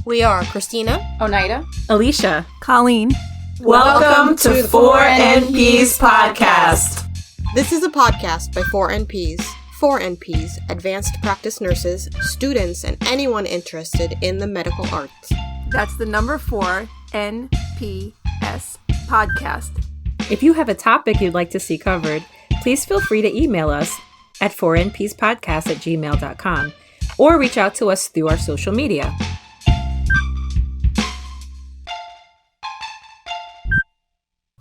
We are Christina, Oneida, Alicia, Colleen. Welcome to 4NP's podcast. This is a podcast by 4NPs. 4NPs, advanced practice nurses, students, and anyone interested in the medical arts. That's the number 4 NPS podcast. If you have a topic you'd like to see covered, please feel free to email us at 4npspodcast@gmail.com or reach out to us through our social media.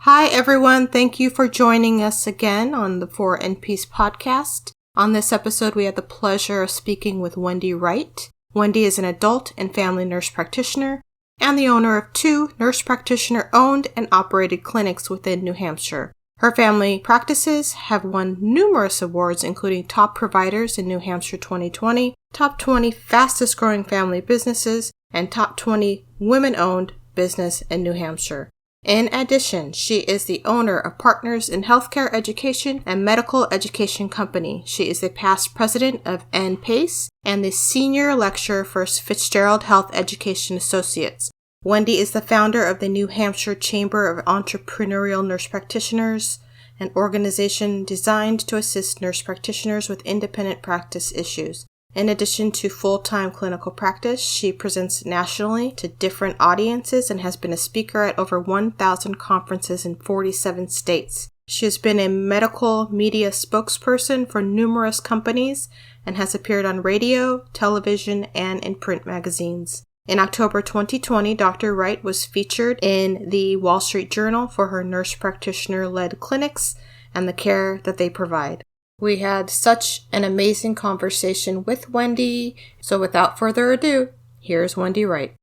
Hi everyone, thank you for joining us again on the 4NPs podcast. On this episode, we had the pleasure of speaking with Wendy Wright. Wendy is an adult and family nurse practitioner and the owner of 2 nurse practitioner owned and operated clinics within New Hampshire. Her family practices have won numerous awards, including Top Providers in New Hampshire 2020, Top 20 Fastest Growing Family Businesses, and Top 20 Women-Owned Business in New Hampshire. In addition, she is the owner of Partners in Healthcare Education and Medical Education Company. She is the past president of NPACE and the senior lecturer for Fitzgerald Health Education Associates. Wendy is the founder of the New Hampshire Chamber of Entrepreneurial Nurse Practitioners, an organization designed to assist nurse practitioners with independent practice issues. In addition to full-time clinical practice, she presents nationally to different audiences and has been a speaker at over 1,000 conferences in 47 states. She has been a medical media spokesperson for numerous companies and has appeared on radio, television, and in print magazines. In October 2020, Dr. Wright was featured in the Wall Street Journal for her nurse practitioner-led clinics and the care that they provide. We had such an amazing conversation with Wendy, so without further ado, here's Wendy Wright.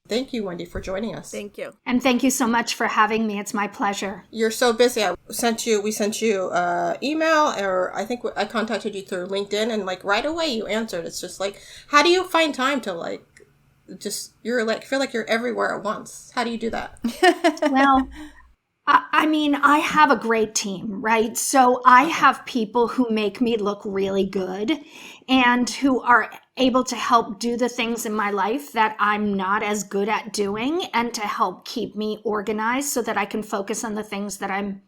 Thank you, Wendy, for joining us. Thank you. and thank you so much for having me. It's my pleasure. You're so busy. We sent you email, or I think I contacted you through LinkedIn, and right away you answered. It's just how do you find time to feel like you're everywhere at once? How do you do that? Well, I have a great team, right? So I have people who make me look really good and who are able to help do the things in my life that I'm not as good at doing, and to help keep me organized so that I can focus on the things that I'm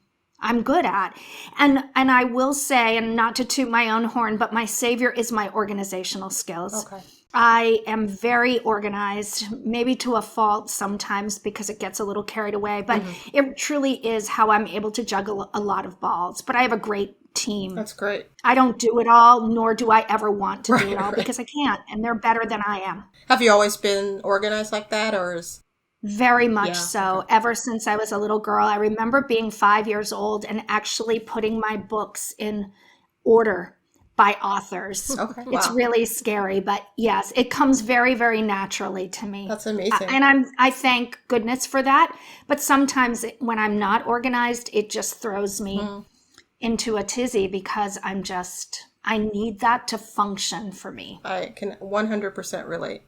good at. And I will say, and not to toot my own horn, but my savior is my organizational skills. Okay. I am very organized, maybe to a fault sometimes because it gets a little carried away, but it truly is how I'm able to juggle a lot of balls. But I have a great team. That's great. I don't do it all, nor do I ever want to do it all, because I can't, and they're better than I am. Have you always been organized like that, or is... Very much so. Ever since I was a little girl, I remember being 5 years old and actually putting my books in order by authors. Okay. Wow. It's really scary, but yes, it comes very, very naturally to me. That's amazing. And I thank goodness for that. But sometimes when I'm not organized, it just throws me into a tizzy, because I need that to function for me. I can 100% relate.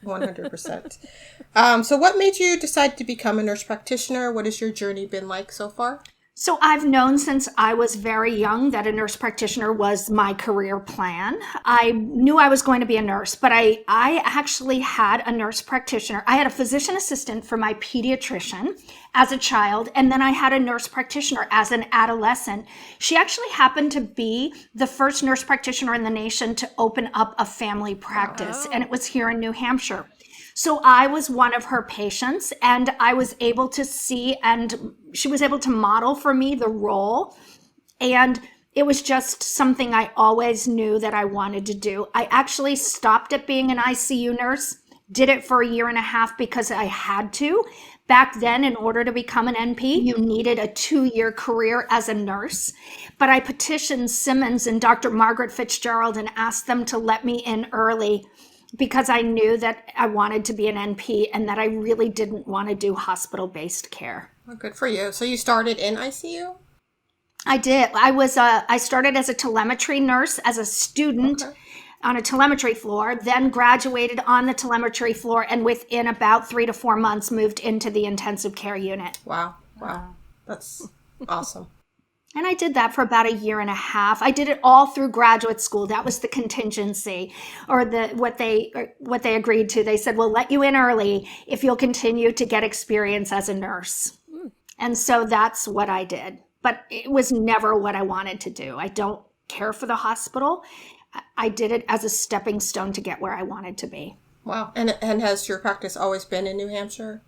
100%. So what made you decide to become a nurse practitioner? What has your journey been like so far? So I've known since I was very young that a nurse practitioner was my career plan. I knew I was going to be a nurse, but I actually had a nurse practitioner. I had a physician assistant for my pediatrician as a child, and then I had a nurse practitioner as an adolescent. She actually happened to be the first nurse practitioner in the nation to open up a family practice, and it was here in New Hampshire. So I was one of her patients, and I was able to see, and she was able to model for me the role. And it was just something I always knew that I wanted to do. I actually stopped at being an ICU nurse, did it for 1.5 years because I had to. Back then, in order to become an NP, you needed a 2-year career as a nurse. But I petitioned Simmons and Dr. Margaret Fitzgerald and asked them to let me in early, because I knew that I wanted to be an NP and that I really didn't want to do hospital-based care. Well, good for you. So you started in ICU? I did. I started as a telemetry nurse, as a student on a telemetry floor, then graduated on the telemetry floor, and within about 3 to 4 months moved into the intensive care unit. Wow. That's awesome. And I did that for about 1.5 years. I did it all through graduate school. That was the contingency, or what they agreed to. They said, we'll let you in early if you'll continue to get experience as a nurse. And so that's what I did. But it was never what I wanted to do. I don't care for the hospital. I did it as a stepping stone to get where I wanted to be. Wow. And has your practice always been in New Hampshire?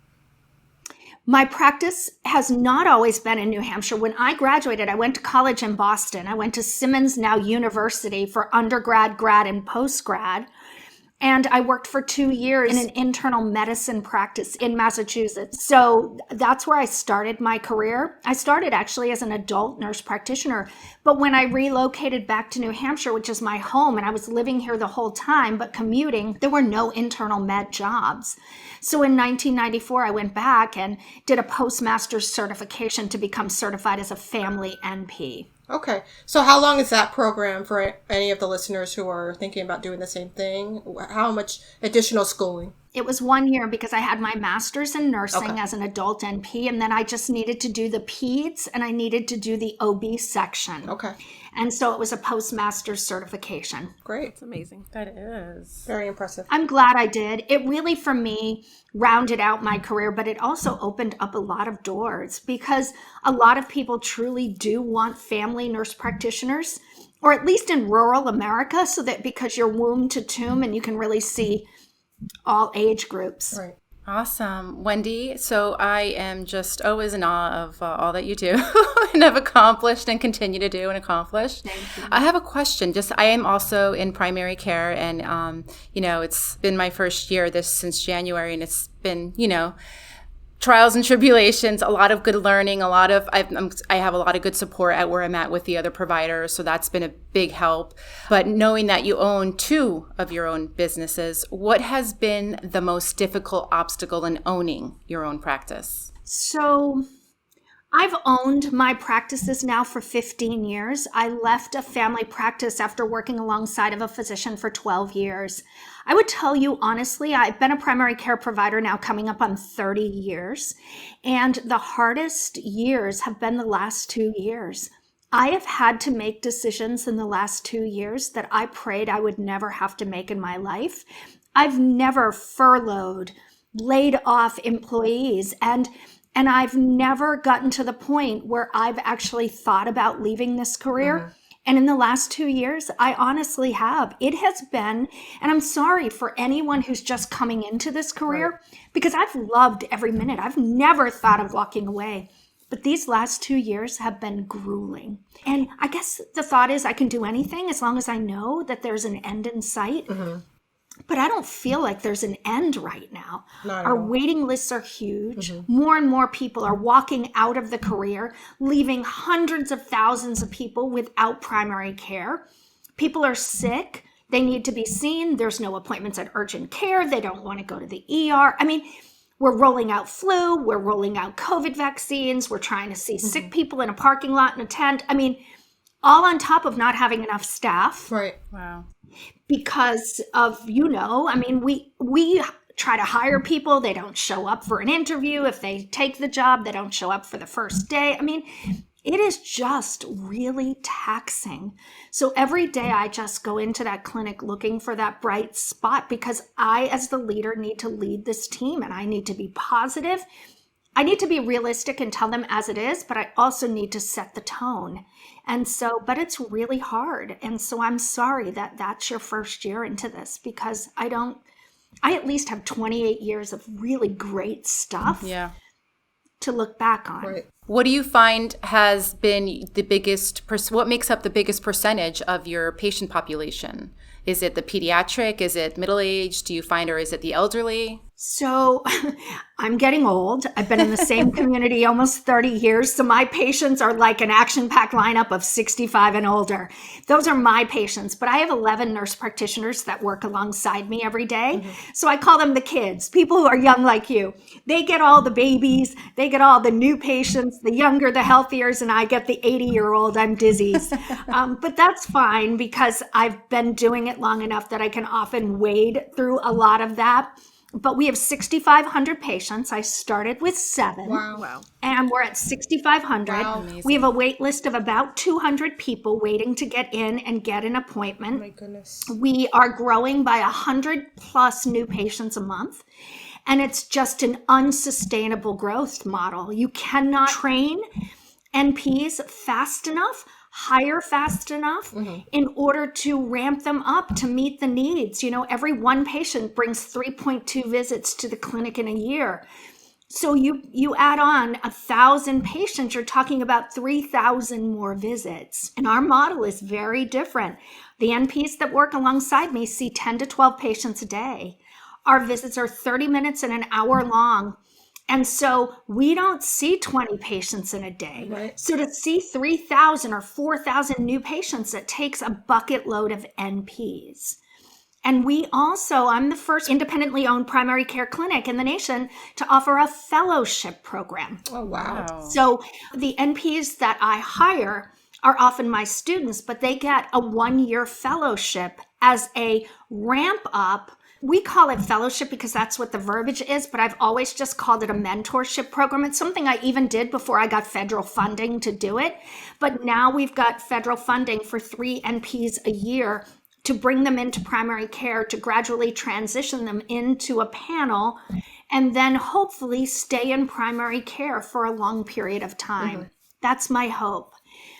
My practice has not always been in New Hampshire. When I graduated, I went to college in Boston. I went to Simmons, now University, for undergrad, grad, and postgrad. And I worked for 2 years in an internal medicine practice in Massachusetts. So that's where I started my career. I started actually as an adult nurse practitioner. But when I relocated back to New Hampshire, which is my home, and I was living here the whole time, but commuting, there were no internal med jobs. So in 1994, I went back and did a postmaster's certification to become certified as a family NP. Okay. So how long is that program for any of the listeners who are thinking about doing the same thing? How much additional schooling? It was 1 year because I had my master's in nursing as an adult NP, and then I just needed to do the peds and I needed to do the OB section. Okay. And so it was a postmaster's certification. Great. It's amazing. That is. Very impressive. I'm glad I did. It really, for me, rounded out my career, but it also opened up a lot of doors because a lot of people truly do want family nurse practitioners, or at least in rural America, so that because you're womb to tomb and you can really see all age groups. Right. Awesome. Wendy, so I am just always in awe of all that you do and have accomplished and continue to do and accomplish. Thank you. I have a question. I am also in primary care, and, it's been my first year since January, and it's been, trials and tribulations, a lot of good learning, I have a lot of good support at where I'm at with the other providers. So that's been a big help. But knowing that you own 2 of your own businesses, what has been the most difficult obstacle in owning your own practice? So I've owned my practices now for 15 years. I left a family practice after working alongside of a physician for 12 years. I would tell you honestly, I've been a primary care provider now coming up on 30 years, and the hardest years have been the last 2 years. I have had to make decisions in the last 2 years that I prayed I would never have to make in my life. I've never furloughed, laid off employees, and I've never gotten to the point where I've actually thought about leaving this career. Mm-hmm. And in the last 2 years, I honestly have. It has been, and I'm sorry for anyone who's just coming into this career, because I've loved every minute. I've never thought of walking away. But these last 2 years have been grueling. And I guess the thought is I can do anything as long as I know that there's an end in sight. Mm-hmm. But I don't feel like there's an end right now. Our waiting lists are huge. Mm-hmm. More and more people are walking out of the career, leaving hundreds of thousands of people without primary care. People are sick. They need to be seen. There's no appointments at urgent care. They don't want to go to the ER. I mean, we're rolling out flu. We're rolling out COVID vaccines. We're trying to see sick people in a parking lot in a tent. I mean, all on top of not having enough staff. Right. Wow. Because of, we try to hire people. They don't show up for an interview. If they take the job, they don't show up for the first day. I mean, it is just really taxing. So every day I just go into that clinic looking for that bright spot because I, as the leader, need to lead this team and I need to be positive. I need to be realistic and tell them as it is, but I also need to set the tone. And so, but it's really hard. And so I'm sorry that that's your first year into this because I at least have 28 years of really great stuff to look back on. Right. What do you find has been the biggest, what makes up the biggest percentage of your patient population? Is it the pediatric? Is it middle-aged? Do you find, or is it the elderly? So I'm getting old. I've been in the same community almost 30 years. So my patients are like an action-packed lineup of 65 and older. Those are my patients. But I have 11 nurse practitioners that work alongside me every day. Mm-hmm. So I call them the kids, people who are young like you. They get all the babies. They get all the new patients, the younger, the healthiers, and I get the 80-year-old. I'm Dizzy's. But that's fine because I've been doing it long enough that I can often wade through a lot of that. but we have 6,500 patients. I started with 7. Wow. And we're at 6,500. Wow, We have a wait list of about 200 people waiting to get in and get an appointment. Oh my goodness. We are growing by 100 plus new patients a month. And it's just an unsustainable growth model. You cannot train NPs fast enough, hire fast enough in order to ramp them up to meet the needs. You know, every one patient brings 3.2 visits to the clinic in a year. So you add on 1,000 patients, you're talking about 3,000 more visits. And our model is very different. The NPs that work alongside me see 10 to 12 patients a day. Our visits are 30 minutes and an hour long. And so we don't see 20 patients in a day. Right. So to see 3,000 or 4,000 new patients, it takes a bucket load of NPs. And I'm the first independently owned primary care clinic in the nation to offer a fellowship program. Oh, wow. So the NPs that I hire are often my students, but they get a 1-year fellowship as a ramp up. We call it fellowship because that's what the verbiage is, but I've always just called it a mentorship program. It's something I even did before I got federal funding to do it. But now we've got federal funding for 3 NPs a year to bring them into primary care, to gradually transition them into a panel, and then hopefully stay in primary care for a long period of time. That's my hope.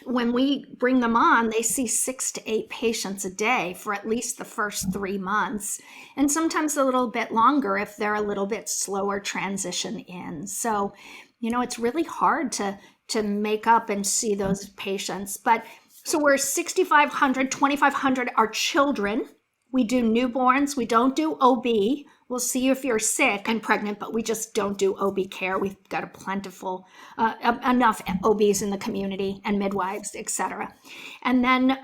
When we bring them on, they see 6 to 8 patients a day for at least the first 3 months, and sometimes a little bit longer if they're a little bit slower transition in. So, you know, it's really hard to make up and see those patients. But so we're 6,500, 2,500 are children. We do newborns. We don't do OB. We'll see you if you're sick and pregnant, but we just don't do OB care. We've got a plentiful, enough OBs in the community and midwives, et cetera. And then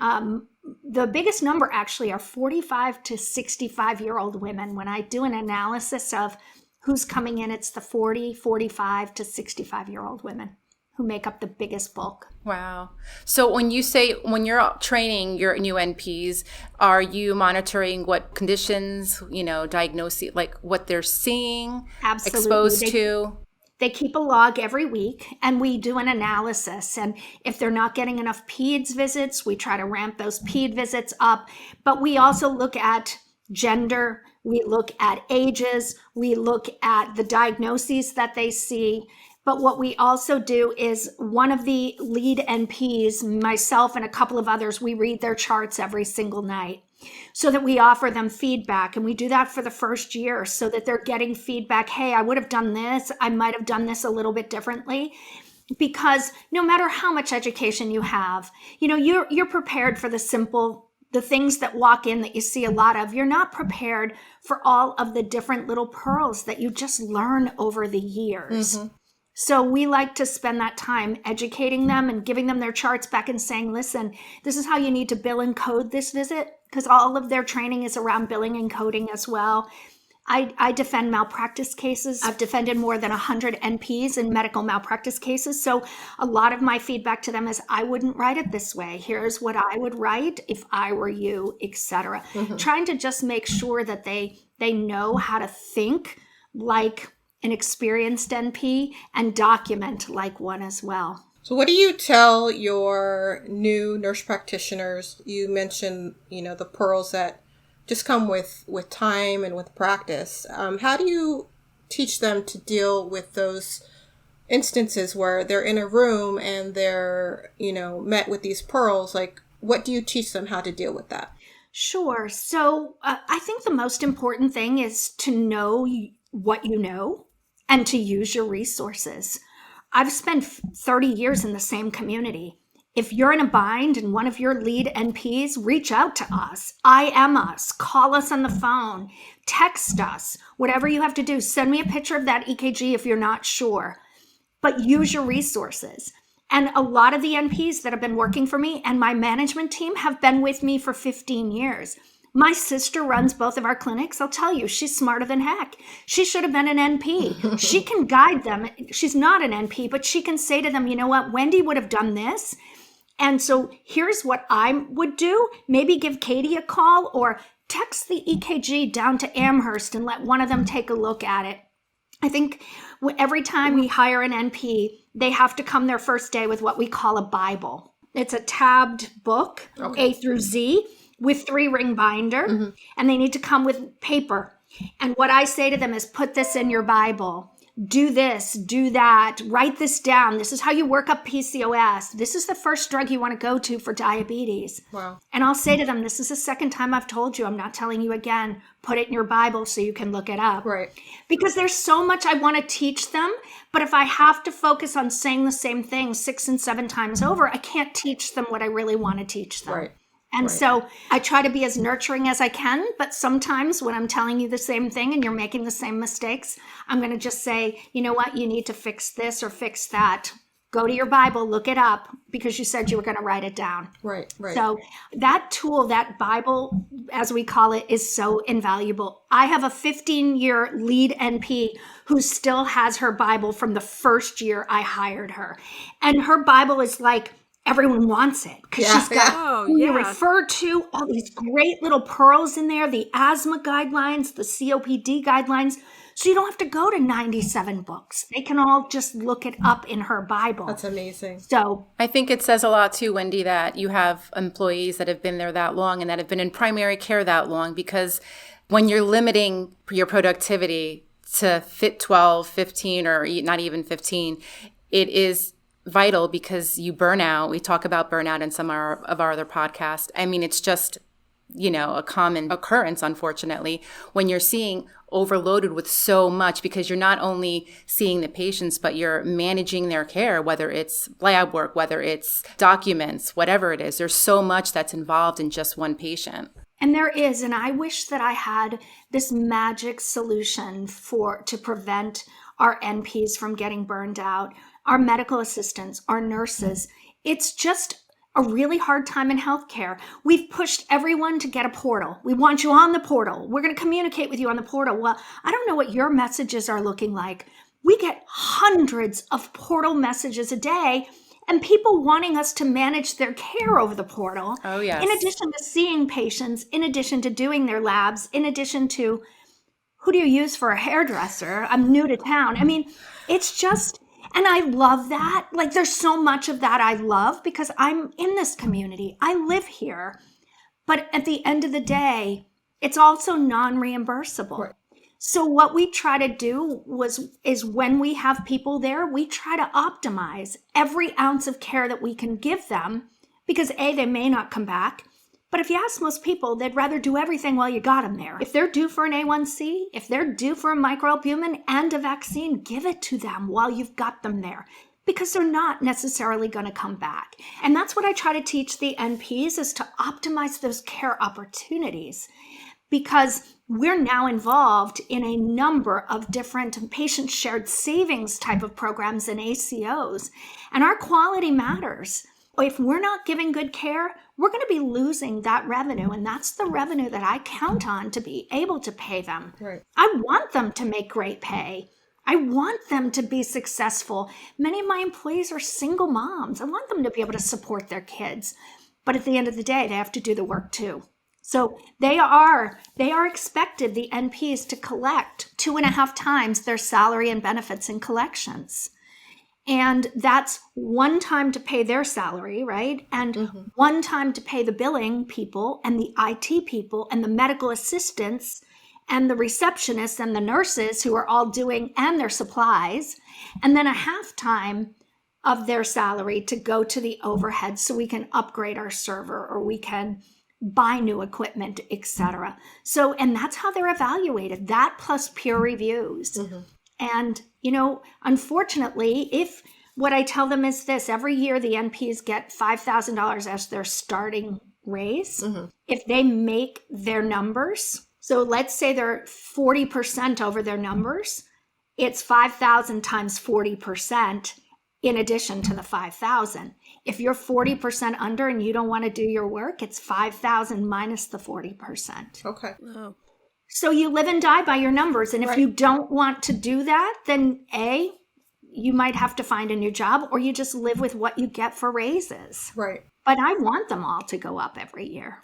the biggest number actually are 45 to 65-year-old women. When I do an analysis of who's coming in, it's the 40, 45 to 65-year-old women who make up the biggest bulk. Wow. So when you're training your new NPs, are you monitoring what conditions, diagnosing, like what they're seeing, Absolutely. exposed to? They keep a log every week and we do an analysis. And if they're not getting enough peds visits, we try to ramp those ped visits up. But we also look at gender, we look at ages, we look at the diagnoses that they see. But what we also do is one of the lead NPs, myself and a couple of others, we read their charts every single night so that we offer them feedback. And we do that for the first year so that they're getting feedback. Hey, I would have done this. I might have done this a little bit differently. Because no matter how much education you have, you're prepared for the things that walk in that you see a lot of. You're not prepared for all of the different little pearls that you just learn over the years. Mm-hmm. So we like to spend that time educating them and giving them their charts back and saying, listen, this is how you need to bill and code this visit, because all of their training is around billing and coding as well. I defend malpractice cases. I've defended more than 100 NPs in medical malpractice cases. So a lot of my feedback to them is, I wouldn't write it this way. Here's what I would write if I were you, etc. Mm-hmm. Trying to just make sure that they know how to think like an experienced NP and document like one as well. So what do you tell your new nurse practitioners? You mentioned, the pearls that just come with time and with practice. How do you teach them to deal with those instances where they're in a room and they're, met with these pearls? Like, what do you teach them how to deal with that? Sure. So I think the most important thing is to know what you know and to use your resources. I've spent 30 years in the same community. If you're in a bind and one of your lead NPs, reach out to us. IM us, call us on the phone, text us, whatever you have to do. Send me a picture of that EKG if you're not sure, but use your resources. And a lot of the NPs that have been working for me and my management team have been with me for 15 years. My sister runs both of our clinics. I'll tell you, she's smarter than heck. She should have been an NP. She can guide them. She's not an NP, but she can say to them, you know what, Wendy would have done this. And so here's what I would do. Maybe give Katie a call or text the EKG down to Amherst and let one of them take a look at it. I think every time we hire an NP, they have to come their first day with what we call a Bible. It's a tabbed book, A through Z, with 3-ring binder, and they need to come with paper. And what I say to them is, put this in your Bible. Do this, do that, write this down. This is how you work up PCOS. This is the first drug you want to go to for diabetes. Wow. And I'll say to them, this is the second time I've told you. I'm not telling you again. Put it in your Bible so you can look it up. Right. Because there's so much I want to teach them. But if I have to focus on saying the same thing 6 and 7 times over, I can't teach them what I really want to teach them. Right. And so I try to be as nurturing as I can, but sometimes when I'm telling you the same thing and you're making the same mistakes, I'm going to just say, you know what, you need to fix this or fix that. Go to your Bible, look it up, because you said you were going to write it down. Right. So that tool, that Bible, as we call it, is so invaluable. I have a 15-year lead NP who still has her Bible from the first year I hired her. And her Bible is like, everyone wants it because she's got who you refer to, all these great little pearls in there, the asthma guidelines, the COPD guidelines. So you don't have to go to 97 books. They can all just look it up in her Bible. That's amazing. So I think it says a lot too, Wendy, that you have employees that have been there that long and that have been in primary care that long, because when you're limiting your productivity to fit 12, 15, or not even 15, it is vital because you burn out. We talk about burnout in some of our other podcasts. I mean, it's just, a common occurrence, unfortunately, when you're seeing overloaded with so much, because you're not only seeing the patients, but you're managing their care, whether it's lab work, whether it's documents, whatever it is. There's so much that's involved in just one patient. And there is, and I wish that I had this magic solution to prevent our NPs from getting burned out. Our medical assistants, our nurses. It's just a really hard time in healthcare. We've pushed everyone to get a portal. We want you on the portal. We're going to communicate with you on the portal. Well, I don't know what your messages are looking like. We get hundreds of portal messages a day and people wanting us to manage their care over the portal. Oh, yes. In addition to seeing patients, in addition to doing their labs, in addition to who do you use for a hairdresser? I'm new to town. I mean, it's just... And I love that. Like, there's so much of that I love because I'm in this community. I live here. But at the end of the day, it's also non-reimbursable. Right. So what we try to do is when we have people there, we try to optimize every ounce of care that we can give them because they may not come back. But if you ask most people, they'd rather do everything while you got them there. If they're due for an A1C, if they're due for a microalbumin and a vaccine, give it to them while you've got them there because they're not necessarily going to come back. And that's what I try to teach the NPs is to optimize those care opportunities because we're now involved in a number of different patient shared savings type of programs and ACOs. And our quality matters. If we're not giving good care, we're going to be losing that revenue. And that's the revenue that I count on to be able to pay them. Right. I want them to make great pay. I want them to be successful. Many of my employees are single moms. I want them to be able to support their kids. But at the end of the day, they have to do the work too. So they are expected, the NPs, to collect 2.5 times their salary and benefits in collections. And that's one time to pay their salary, right? And one time to pay the billing people and the IT people and the medical assistants and the receptionists and the nurses who are all doing and their supplies. And then a half time of their salary to go to the overhead so we can upgrade our server or we can buy new equipment, etc. So, and that's how they're evaluated, that plus peer reviews. And, unfortunately, if what I tell them is this, every year the NPs get $5,000 as their starting raise. If they make their numbers, so let's say they're 40% over their numbers, it's 5,000 times 40% in addition to the 5,000. If you're 40% under and you don't want to do your work, it's 5,000 minus the 40%. Okay. Oh. So you live and die by your numbers. And if you don't want to do that, then you might have to find a new job or you just live with what you get for raises. Right. But I want them all to go up every year.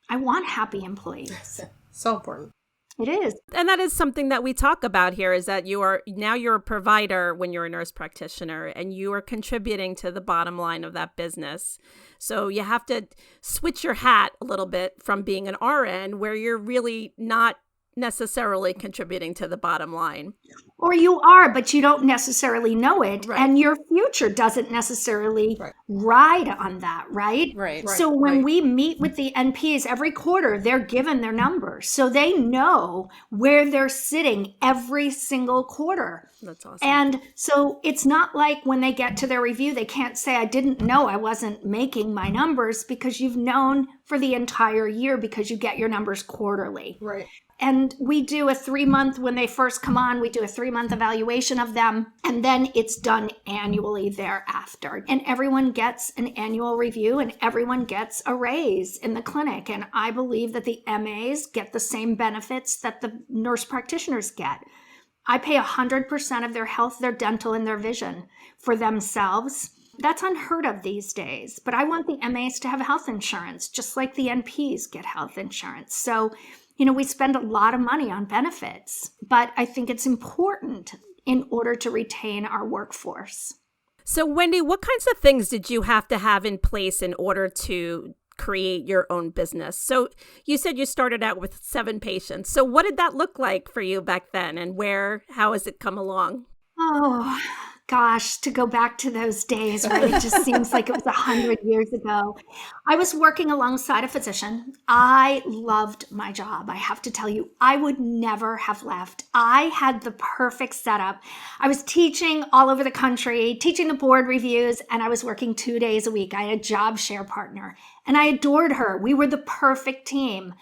I want happy employees. So important. It is. And that is something that we talk about here, is that you're a provider when you're a nurse practitioner, and you are contributing to the bottom line of that business. So you have to switch your hat a little bit from being an RN, where you're really not necessarily contributing to the bottom line. Or you are, but you don't necessarily know it. Right. And your future doesn't necessarily ride on that, right? Right. So when we meet with the NPs every quarter, they're given their numbers. So they know where they're sitting every single quarter. That's awesome. And so it's not like when they get to their review, they can't say, I didn't know I wasn't making my numbers, because you've known for the entire year, because you get your numbers quarterly. Right. And we do a 3-month, when they first come on, we do a 3-month evaluation of them, and then it's done annually thereafter. And everyone gets an annual review, and everyone gets a raise in the clinic. And I believe that the MAs get the same benefits that the nurse practitioners get. I pay 100% of their health, their dental, and their vision for themselves. That's unheard of these days. But I want the MAs to have health insurance, just like the NPs get health insurance. So, we spend a lot of money on benefits, but I think it's important in order to retain our workforce. So, Wendy, what kinds of things did you have to have in place in order to create your own business? So you said you started out with 7 patients. So what did that look like for you back then, and how has it come along? Oh, gosh, to go back to those days, right? It just seems like it was 100 years ago. I was working alongside a physician. I loved my job. I have to tell you, I would never have left. I had the perfect setup. I was teaching all over the country, teaching the board reviews, and I was working 2 days a week. I had a job share partner, and I adored her. We were the perfect team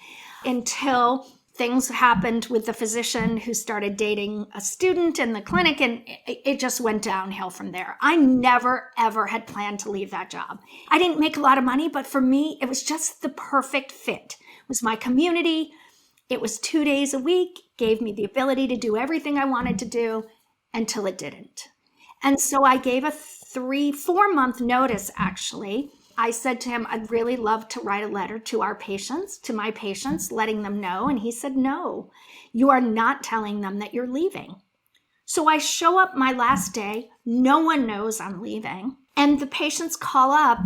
until things happened with the physician who started dating a student in the clinic, and it just went downhill from there. I never, ever had planned to leave that job. I didn't make a lot of money, but for me, it was just the perfect fit. It was my community. It was 2 days a week, gave me the ability to do everything I wanted to do until it didn't. And so I gave a 4-month notice, actually. I said to him, I'd really love to write a letter to my patients, letting them know. And he said, no, you are not telling them that you're leaving. So I show up my last day. No one knows I'm leaving. And the patients call up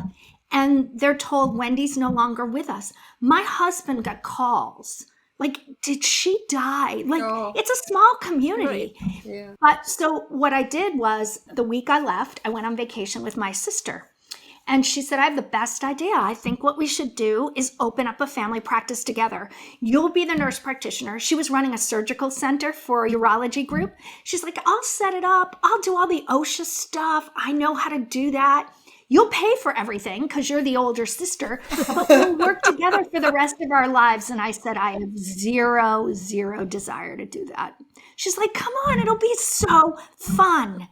and they're told Wendy's no longer with us. My husband got calls. Like, did she die? Like, It's a small community. Right. Yeah. But so what I did was, the week I left, I went on vacation with my sister. And she said, I have the best idea. I think what we should do is open up a family practice together. You'll be the nurse practitioner. She was running a surgical center for a urology group. She's like, I'll set it up. I'll do all the OSHA stuff. I know how to do that. You'll pay for everything because you're the older sister, but we'll work together for the rest of our lives. And I said, I have zero desire to do that. She's like, come on, it'll be so fun.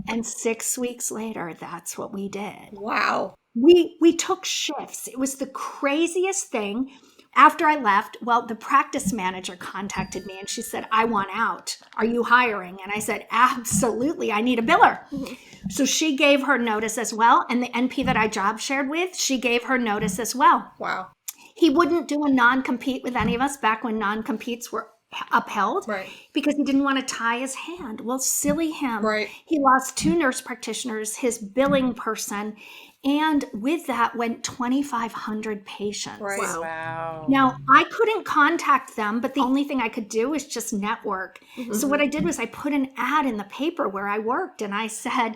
And 6 weeks later, that's what we did. Wow. We took shifts. It was the craziest thing. After I left, the practice manager contacted me and she said, I want out. Are you hiring? And I said, absolutely. I need a biller. Mm-hmm. So she gave her notice as well. And the NP that I job shared with, she gave her notice as well. Wow. He wouldn't do a non-compete with any of us back when non-competes were upheld, right? Because he didn't want to tie his hand. Well, silly him. Right. He lost 2 nurse practitioners, his billing person, and with that went 2,500 patients. Right. Wow. Now, I couldn't contact them, but the only thing I could do was just network. Mm-hmm. So what I did was I put an ad in the paper where I worked, and I said,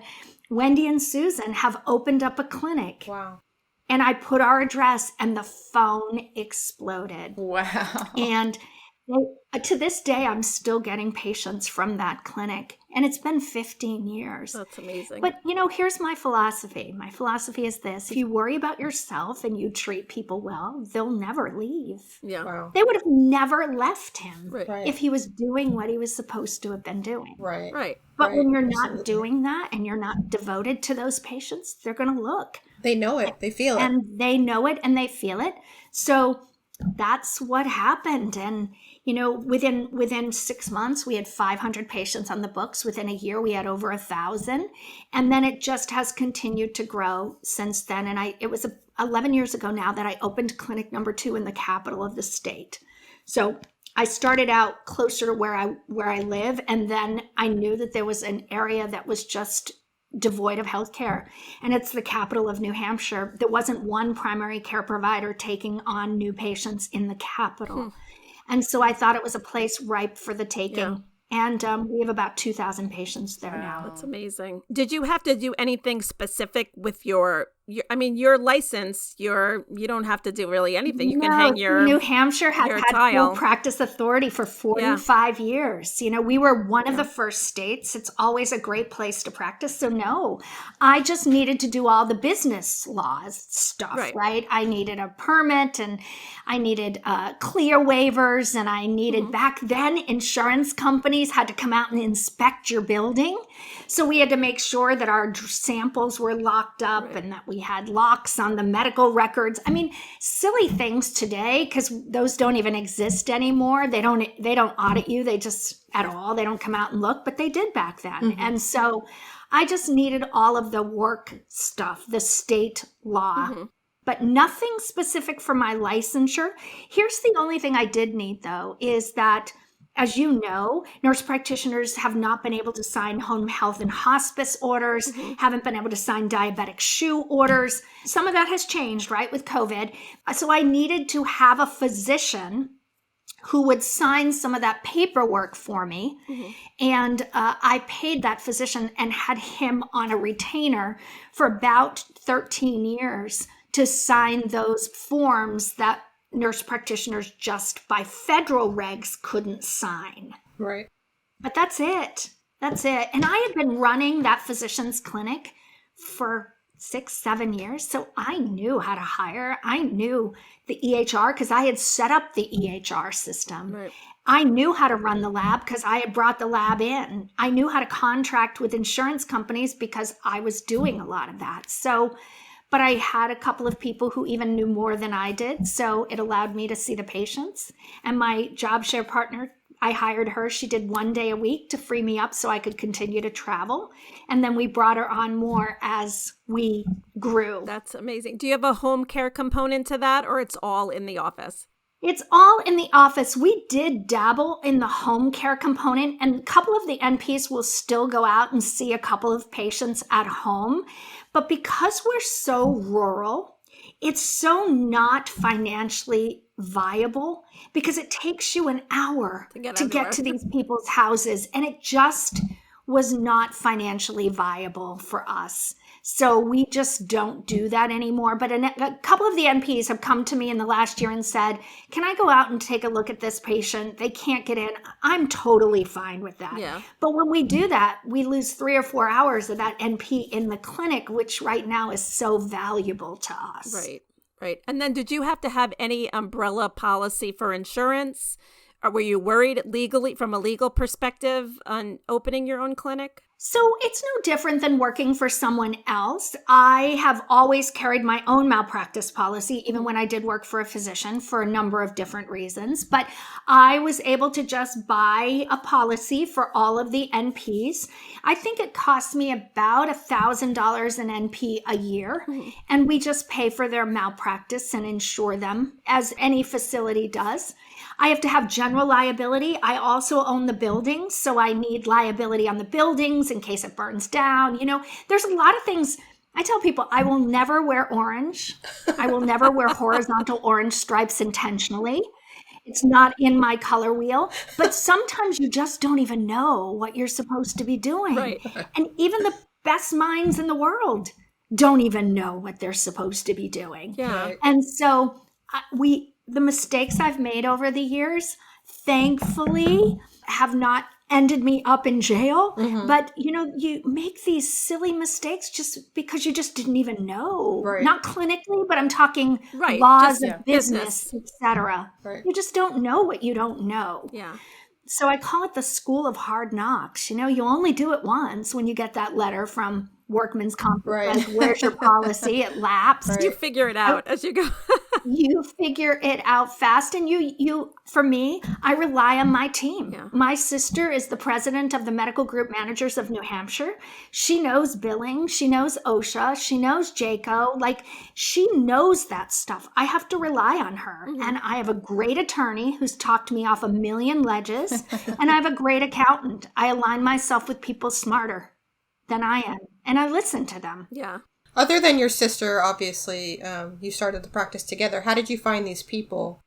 Wendy and Susan have opened up a clinic. Wow. And I put our address, and the phone exploded. Wow. And to this day, I'm still getting patients from that clinic, and it's been 15 years. That's amazing. But, here's my philosophy. My philosophy is this. If you worry about yourself and you treat people well, they'll never leave. Yeah. Wow. They would have never left him Right. if he was doing what he was supposed to have been doing. Right. Right. But Right. when you're not Absolutely. doing that and you're not devoted to those patients, they're going to look. They know it. They feel it. And they know it and they feel it. So that's what happened. And, within 6 months, we had 500 patients on the books. Within a year, we had over 1,000. And then it just has continued to grow since then. And it was 11 years ago now that I opened clinic number 2 in the capital of the state. So I started out closer to where I live, and then I knew that there was an area that was just devoid of healthcare, and it's the capital of New Hampshire. There wasn't one primary care provider taking on new patients in the capital. And so I thought it was a place ripe for the taking. Yeah. And we have about 2,000 patients there now. That's amazing. Did you have to do anything specific with your license? You don't have to do really anything. You can hang your New Hampshire has had tile. full practice authority for 45 years. We were one of the first states. It's always a great place to practice. So no, I just needed to do all the business laws stuff, right? I needed a permit, and I needed clear waivers, and I needed back then insurance companies had to come out and inspect your building. So we had to make sure that our samples were locked up and that we had locks on the medical records. I mean, silly things today, because those don't even exist anymore. They don't audit you. They don't come out and look, but they did back then. And so I just needed all of the work stuff, the state law, but nothing specific for my licensure. Here's the only thing I did need, though, is that, as you know, nurse practitioners have not been able to sign home health and hospice orders, haven't been able to sign diabetic shoe orders. Some of that has changed, right, with COVID. So I needed to have a physician who would sign some of that paperwork for me. And I paid that physician and had him on a retainer for about 13 years to sign those forms that nurse practitioners just by federal regs couldn't sign. Right. But that's it. And I had been running that physician's clinic for 6-7 years. So I knew how to hire. I knew the EHR because I had set up the EHR system. Right. I knew how to run the lab because I had brought the lab in. I knew how to contract with insurance companies because I was doing a lot of that. But I had a couple of people who even knew more than I did. So it allowed me to see the patients. And my job share partner, I hired her. She did 1 day a week to free me up so I could continue to travel. And then we brought her on more as we grew. That's amazing. Do you have a home care component to that, or it's all in the office? It's all in the office. We did dabble in the home care component, and a couple of the NPs will still go out and see a couple of patients at home. But because we're so rural, it's so not financially viable because it takes you an hour to get to these people's houses, and it just was not financially viable for us. So we just don't do that anymore. But a couple of the NPs have come to me in the last year and said, can I go out and take a look at this patient? They can't get in. I'm totally fine with that. Yeah. But when we do that, we lose 3 or 4 hours of that NP in the clinic, which right now is so valuable to us. Right. And then did you have to have any umbrella policy for insurance? Or were you worried legally, from a legal perspective, on opening your own clinic? So it's no different than working for someone else. I have always carried my own malpractice policy, even when I did work for a physician, for a number of different reasons. But I was able to just buy a policy for all of the NPs. I think it cost me about $1,000 an NP a year. And we just pay for their malpractice and insure them, as any facility does. I have to have general liability. I also own the buildings, so I need liability on the buildings in case it burns down. There's a lot of things. I tell people I will never wear orange. I will never wear horizontal orange stripes intentionally. It's not in my color wheel. But sometimes you just don't even know what you're supposed to be doing. Right. And even the best minds in the world don't even know what they're supposed to be doing. Yeah. And so the mistakes I've made over the years, thankfully, have not ended me up in jail. But, you make these silly mistakes just because you just didn't even know. Right. Not clinically, but I'm talking laws of business, etc. Right. You just don't know what you don't know. Yeah. So I call it the school of hard knocks. You only do it once when you get that letter from Workman's Comp. Right. Like, where's your policy? It lapsed. Right. You figure it out as you go. You figure it out fast. And for me, I rely on my team. Yeah. My sister is the president of the medical group managers of New Hampshire. She knows billing. She knows OSHA. She knows JACO. Like, she knows that stuff. I have to rely on her. Mm-hmm. And I have a great attorney who's talked me off a million ledges. And I have a great accountant. I align myself with people smarter than I am. And I listen to them. Yeah. Other than your sister, obviously, you started the practice together. How did you find these people?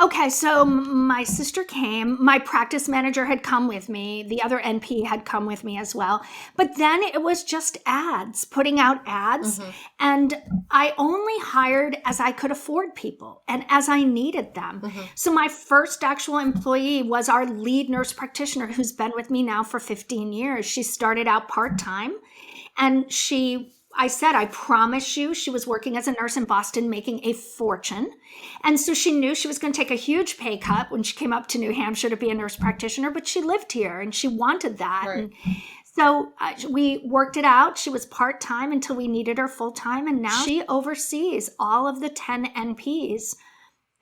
Okay, so my sister came. My practice manager had come with me. The other NP had come with me as well. But then it was just ads, putting out ads. Mm-hmm. And I only hired as I could afford people and as I needed them. Mm-hmm. So my first actual employee was our lead nurse practitioner, who's been with me now for 15 years. She started out part-time, and I said, I promise you, she was working as a nurse in Boston, making a fortune. And so she knew she was going to take a huge pay cut when she came up to New Hampshire to be a nurse practitioner, but she lived here and she wanted that. Right. And so we worked it out. She was part-time until we needed her full-time. And now she oversees all of the 10 NPs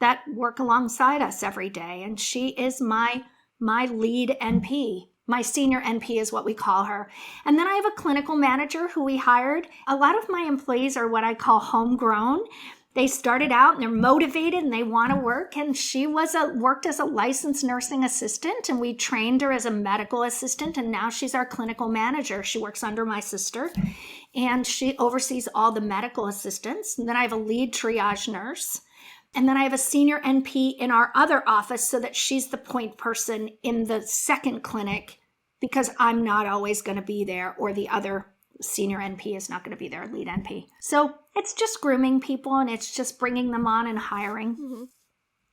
that work alongside us every day. And she is my lead NP. My senior NP is what we call her. And then I have a clinical manager who we hired. A lot of my employees are what I call homegrown. They started out and they're motivated and they want to work. And she worked as a licensed nursing assistant, and we trained her as a medical assistant. And now she's our clinical manager. She works under my sister and she oversees all the medical assistants. And then I have a lead triage nurse. And then I have a senior NP in our other office so that she's the point person in the second clinic, because I'm not always going to be there, or the other senior NP is not going to be there, lead NP. So it's just grooming people, and it's just bringing them on and hiring. Mm-hmm.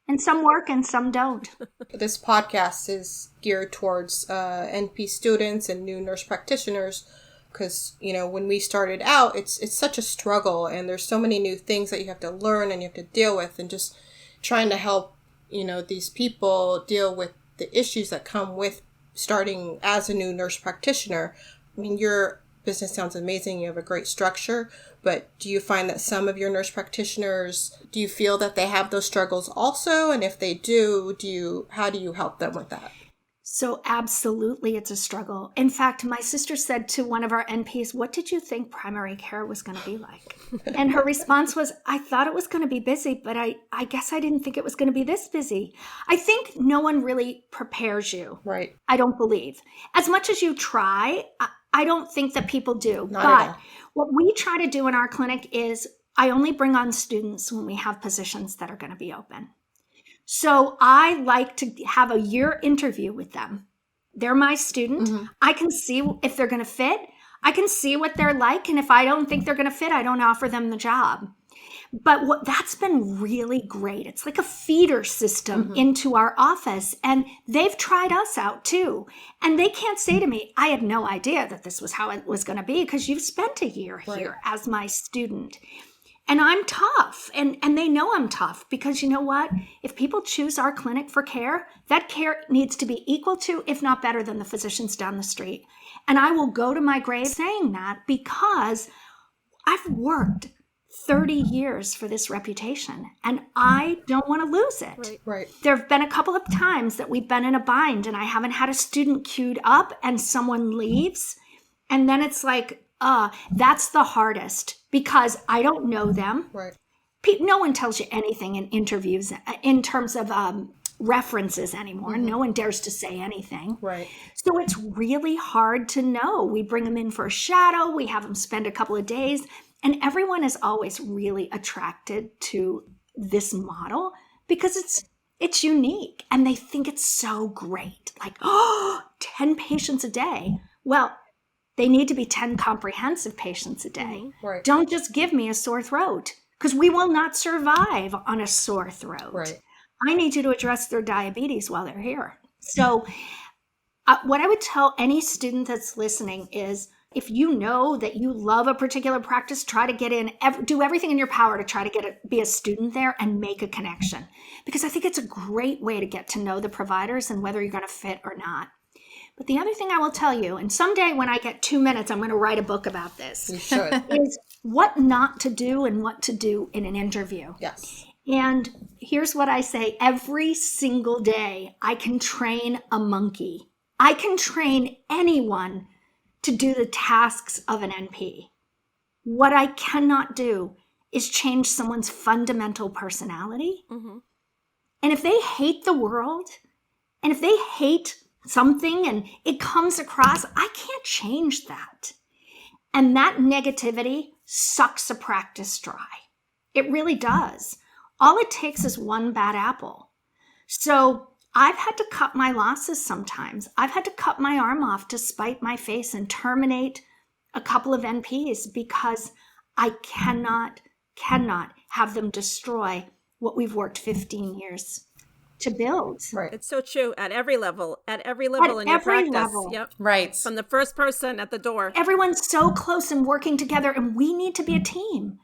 And some work and some don't. This podcast is geared towards NP students and new nurse practitioners. Because, when we started out, it's such a struggle, and there's so many new things that you have to learn and you have to deal with, and just trying to help, these people deal with the issues that come with starting as a new nurse practitioner. I mean, your business sounds amazing. You have a great structure, but do you find that some of your nurse practitioners, do you feel that they have those struggles also? And if they do, how do you help them with that? So absolutely, it's a struggle. In fact, my sister said to one of our NPs, "What did you think primary care was going to be like?" And her response was, "I thought it was going to be busy, but I guess I didn't think it was going to be this busy." I think no one really prepares you. Right. I don't believe. As much as you try, I don't think that people do. Not at all. What we try to do in our clinic is I only bring on students when we have positions that are going to be open. So I like to have a year interview with them. They're my student. Mm-hmm. I can see if they're going to fit. I can see what they're like. And if I don't think they're going to fit, I don't offer them the job. But that's been really great. It's like a feeder system mm-hmm. into our office. And they've tried us out too. And they can't say to me, "I had no idea that this was how it was going to be," because you've spent a year here as my student. And I'm tough, and they know I'm tough, because you know what? If people choose our clinic for care, that care needs to be equal to, if not better than, the physicians down the street. And I will go to my grave saying that, because I've worked 30 years for this reputation, and I don't want to lose it. Right. There have been a couple of times that we've been in a bind, and I haven't had a student queued up, and someone leaves, and then it's like, that's the hardest, because I don't know them. Right. No one tells you anything in interviews in terms of references anymore. Mm-hmm. No one dares to say anything. Right. So it's really hard to know. We bring them in for a shadow. We have them spend a couple of days. And everyone is always really attracted to this model because it's unique. And they think it's so great. Like, 10 patients a day. Well, they need to be 10 comprehensive patients a day. Right. Don't just give me a sore throat, because we will not survive on a sore throat. Right. I need you to address their diabetes while they're here. So what I would tell any student that's listening is, if you know that you love a particular practice, try to get in, do everything in your power to try to be a student there and make a connection. Because I think it's a great way to get to know the providers and whether you're going to fit or not. But the other thing I will tell you, and someday when I get 2 minutes, I'm going to write a book about this. You should. Is what not to do and what to do in an interview. Yes. And here's what I say. Every single day, I can train a monkey. I can train anyone to do the tasks of an NP. What I cannot do is change someone's fundamental personality. Mm-hmm. And if they hate the world, and if they hate something and it comes across, I can't change that. And that negativity sucks a practice dry. It really does. All it takes is one bad apple. So I've had to cut my losses sometimes. I've had to cut my arm off to spite my face and terminate a couple of NPs because I cannot have them destroy what we've worked 15 years to build. Right. It's so true at every level in your practice. Level. Yep. Right. From the first person at the door. Everyone's so close and working together, and we need to be a team.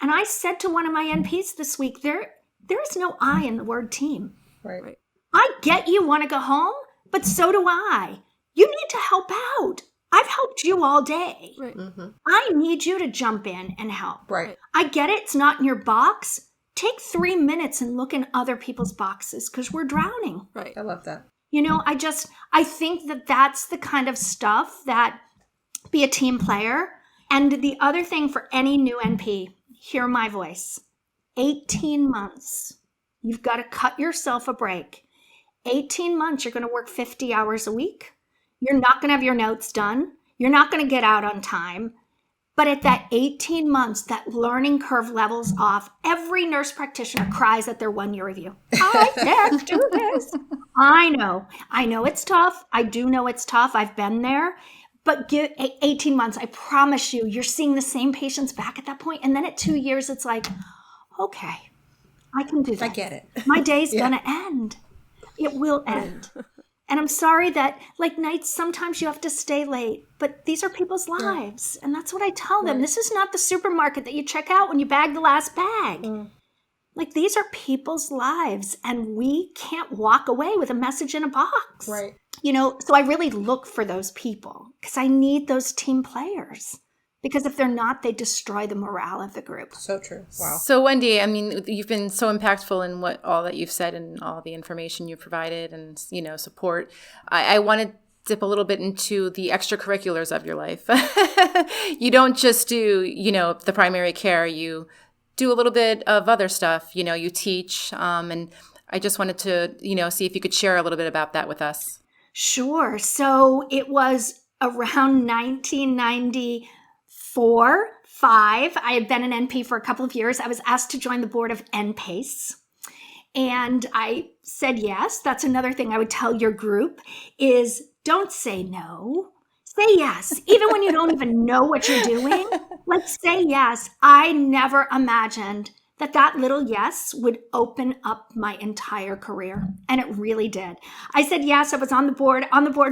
And I said to one of my NPs this week, there is no I in the word team. Right. I get you want to go home, but so do I. You need to help out. I've helped you all day. Right. Mm-hmm. I need you to jump in and help. Right. I get it. It's not in your box. Take 3 minutes and look in other people's boxes because we're drowning. Right. I love that. You know, I think that that's the kind of stuff that be a team player. And the other thing for any new NP, hear my voice. 18 months. You've got to cut yourself a break. 18 months, you're going to work 50 hours a week. You're not going to have your notes done. You're not going to get out on time. But at that 18 months, that learning curve levels off. Every nurse practitioner cries at their 1-year review. I can't do this. I know it's tough. I do know it's tough. I've been there. But give 18 months, I promise you, you're seeing the same patients back at that point. And then at 2 years, it's like, okay, I can do that. I get it. My day's going to end. It will end. And I'm sorry that, like nights, sometimes you have to stay late, but these are people's lives. And that's what I tell them. This is not the supermarket that you check out when you bag the last bag. Like, these are people's lives, and we can't walk away with a message in a box. Right. You know, so I really look for those people because I need those team players. Because if they're not, they destroy the morale of the group. So true. Wow. So Wendy, I mean, you've been so impactful in all that you've said and all the information you've provided and, you know, support. I want to dip a little bit into the extracurriculars of your life. You don't just do, you know, the primary care. You do a little bit of other stuff. You know, you teach. And I just wanted to, you know, see if you could share a little bit about that with us. Sure. So it was around 1994, 5. I had been an NP for a couple of years. I was asked to join the board of NPACE. And I said yes. That's another thing I would tell your group is don't say no. Say yes. Even when you don't even know what you're doing, like say yes. I never imagined that little yes would open up my entire career. And it really did. I said yes. I was on the board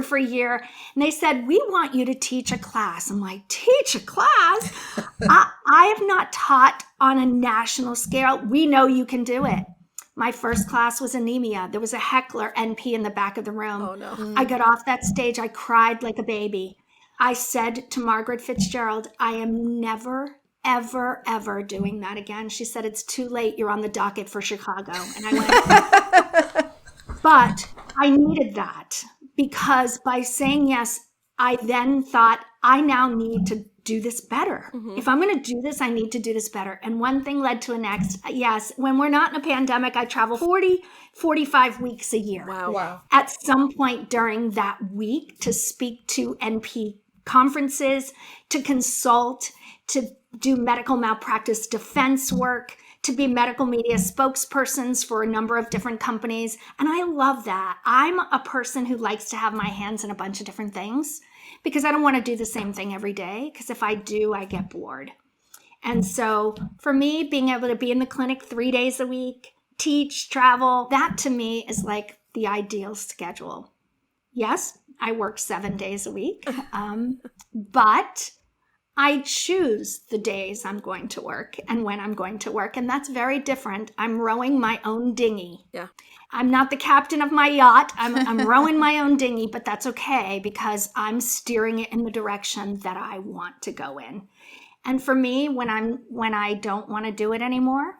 for a year. And they said, we want you to teach a class. I'm like, teach a class? I have not taught on a national scale. We know you can do it. My first class was anemia. There was a heckler NP in the back of the room. Oh, no. I got off that stage. I cried like a baby. I said to Margaret Fitzgerald, I am never, ever doing that again. She said, it's too late. You're on the docket for Chicago. And I went, but I needed that because by saying yes, I then thought I now need to do this better. Mm-hmm. If I'm going to do this, I need to do this better. And one thing led to the next. Yes. When we're not in a pandemic, I travel 45 weeks a year. Wow. At some point during that week to speak to NP conferences, to consult, to do medical malpractice defense work, to be medical media spokespersons for a number of different companies. And I love that. I'm a person who likes to have my hands in a bunch of different things because I don't want to do the same thing every day. Because if I do, I get bored. And so for me, being able to be in the clinic 3 days a week, teach, travel, that to me is like the ideal schedule. Yes, I work 7 days a week, but I choose the days I'm going to work and when I'm going to work. And that's very different. I'm rowing my own dinghy. Yeah. I'm not the captain of my yacht. I'm rowing my own dinghy, but that's okay because I'm steering it in the direction that I want to go in. And for me, when I don't want to do it anymore,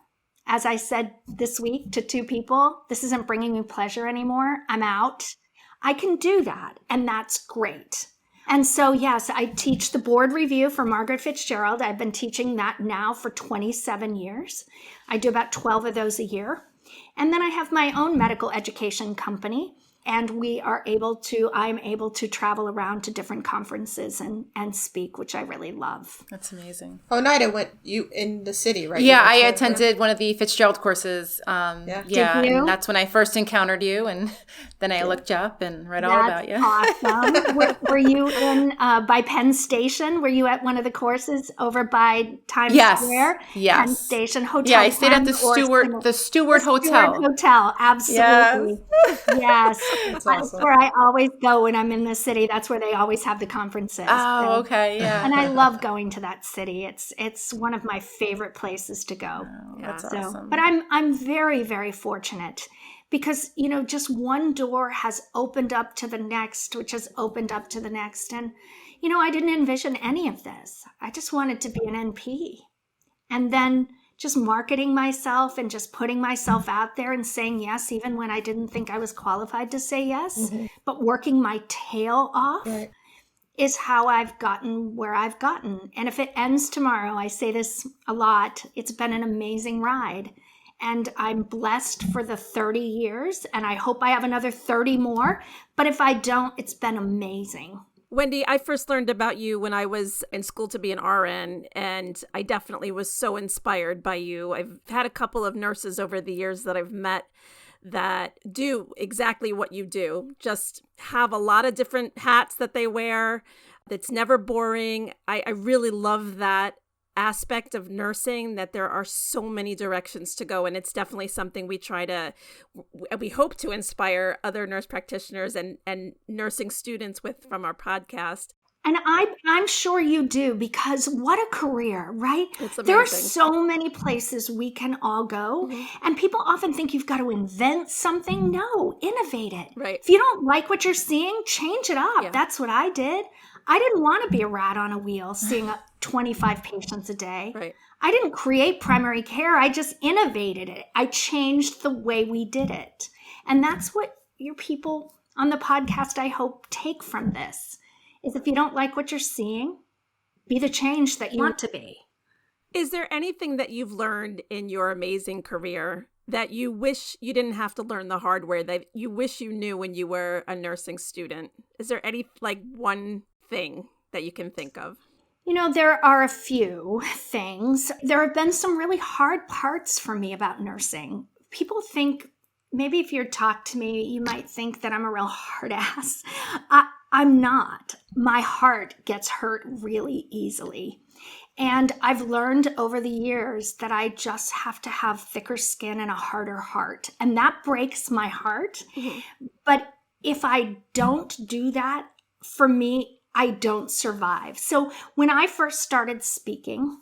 as I said this week to 2 people, this isn't bringing me pleasure anymore. I'm out. I can do that. And that's great. And so, yes, I teach the board review for Margaret Fitzgerald. I've been teaching that now for 27 years. I do about 12 of those a year. And then I have my own medical education company. And I'm able to travel around to different conferences and speak, which I really love. That's amazing. Oh, Nida, you in the city, right? Yeah, I attended one of the Fitzgerald courses. Did you? And that's when I first encountered you, and then I looked you up and read all about you. Awesome. Were you in by Penn Station? Were you at one of the courses over by Times Square? Yes. Penn Station Hotel. Yeah, I stayed at the Stewart Hotel. Hotel, absolutely. Yes. That's awesome. That's where I always go when I'm in the city. That's where they always have the conferences. Oh, okay, yeah. And I love going to that city. It's one of my favorite places to go. Oh, that's awesome. But I'm very, very fortunate because, just one door has opened up to the next, which has opened up to the next. And, I didn't envision any of this. I just wanted to be an NP. And then just marketing myself and just putting myself out there and saying yes, even when I didn't think I was qualified to say yes, but working my tail off is how I've gotten where I've gotten. And if it ends tomorrow, I say this a lot, it's been an amazing ride. And I'm blessed for the 30 years, and I hope I have another 30 more. But if I don't, it's been amazing. Wendy, I first learned about you when I was in school to be an RN, and I definitely was so inspired by you. I've had a couple of nurses over the years that I've met that do exactly what you do, just have a lot of different hats that they wear. It's never boring. I really love that aspect of nursing, that there are so many directions to go, and it's definitely something we hope to inspire other nurse practitioners and nursing students with from our podcast. And I'm sure you do, because what a career, right? It's amazing. There are so many places we can all go, and people often think you've got to invent something. No, innovate it. Right. If you don't like what you're seeing, change it up. Yeah. That's what I did. I didn't want to be a rat on a wheel, seeing 25 patients a day. Right. I didn't create primary care. I just innovated it. I changed the way we did it. And that's what your people on the podcast, I hope, take from this, is if you don't like what you're seeing, be the change that you want to be. Is there anything that you've learned in your amazing career that you wish you didn't have to learn the hard way, that you wish you knew when you were a nursing student? Is there any, one thing that you can think of? There are a few things. There have been some really hard parts for me about nursing. People think, maybe if you talk to me, you might think that I'm a real hard ass. I'm not. My heart gets hurt really easily. And I've learned over the years that I just have to have thicker skin and a harder heart. And that breaks my heart. But if I don't do that, for me, I don't survive. So when I first started speaking,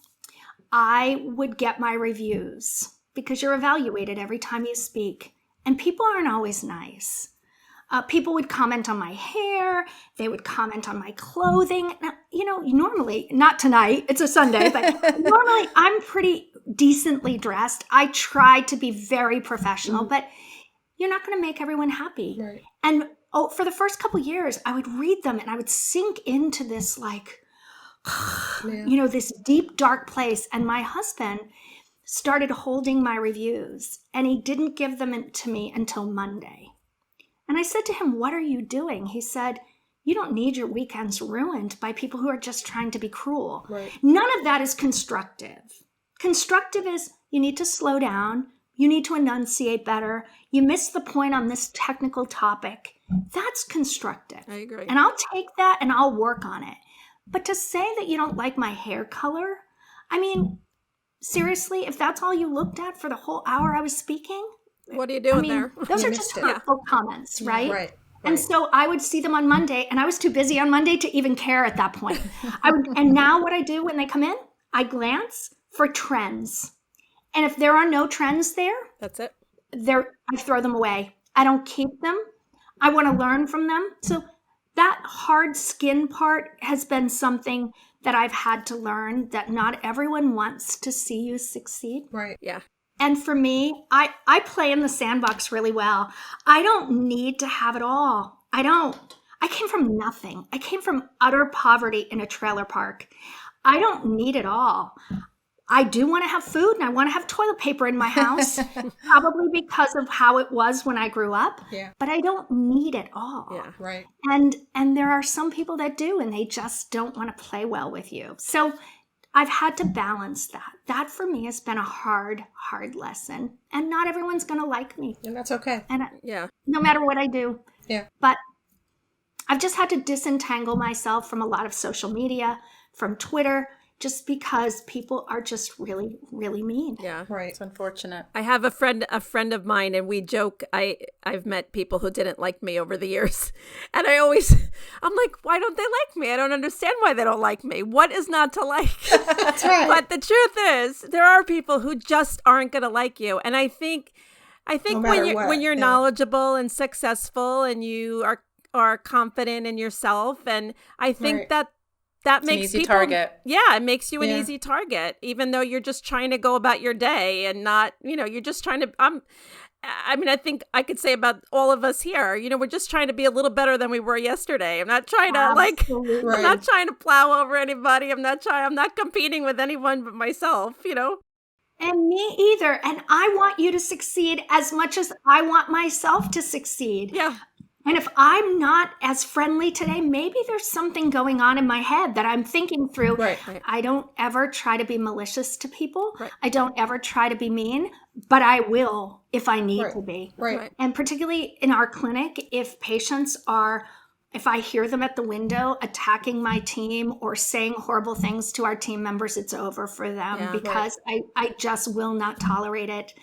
I would get my reviews, because you're evaluated every time you speak. And people aren't always nice. People would comment on my hair. They would comment on my clothing. Now, normally, not tonight, it's a Sunday, but normally I'm pretty decently dressed. I try to be very professional, but you're not going to make everyone happy. Right. And for the first couple of years, I would read them and I would sink into this this deep, dark place. And my husband started holding my reviews, and he didn't give them to me until Monday. And I said to him, "What are you doing?" He said, "You don't need your weekends ruined by people who are just trying to be cruel." Right. None of that is constructive. Constructive is, you need to slow down. You need to enunciate better. You missed the point on this technical topic. That's constructive. I agree. And I'll take that and I'll work on it. But to say that you don't like my hair color, seriously, if that's all you looked at for the whole hour I was speaking, what are you doing there? Those are just hurtful comments, right? Right. And so I would see them on Monday, and I was too busy on Monday to even care at that point. And now what I do when they come in, I glance for trends. And if there are no trends there, that's it. I throw them away. I don't keep them. I want to learn from them. So that hard skin part has been something that I've had to learn that not everyone wants to see you succeed. Right. Yeah. And for me, I play in the sandbox really well. I don't need to have it all. I don't. I came from nothing. I came from utter poverty in a trailer park. I don't need it all. I do want to have food and I want to have toilet paper in my house, probably because of how it was when I grew up. Yeah. But I don't need it all. Yeah. Right. And there are some people that do, and they just don't want to play well with you. So I've had to balance that. That for me has been a hard lesson. And not everyone's going to like me. And that's okay. And Yeah. no matter what I do. Yeah. But I've just had to disentangle myself from a lot of social media, from Twitter, just because people are just really, really mean. Yeah. Right. It's unfortunate. I have a friend of mine, and we joke. I've met people who didn't like me over the years, and I'm like, why don't they like me? I don't understand why they don't like me. What is not to like? That's right. But the truth is, there are people who just aren't going to like you, and I think No matter what, when you're yeah. knowledgeable and successful, and you are confident in yourself, and I think Right. that It's an makes easy people, target. Yeah, it makes you an Yeah. easy target, even though you're just trying to go about your day and not, you're just trying to. I think I could say about all of us here, we're just trying to be a little better than we were yesterday. I'm not trying to Absolutely. Right. I'm not trying to plow over anybody. I'm not competing with anyone but myself. And me either. And I want you to succeed as much as I want myself to succeed. Yeah. And if I'm not as friendly today, maybe there's something going on in my head that I'm thinking through. Right. I don't ever try to be malicious to people. Right. I don't ever try to be mean, but I will if I need Right. to be. Right. And particularly in our clinic, if I hear them at the window attacking my team or saying horrible things to our team members, it's over for them Yeah. because I just will not tolerate it.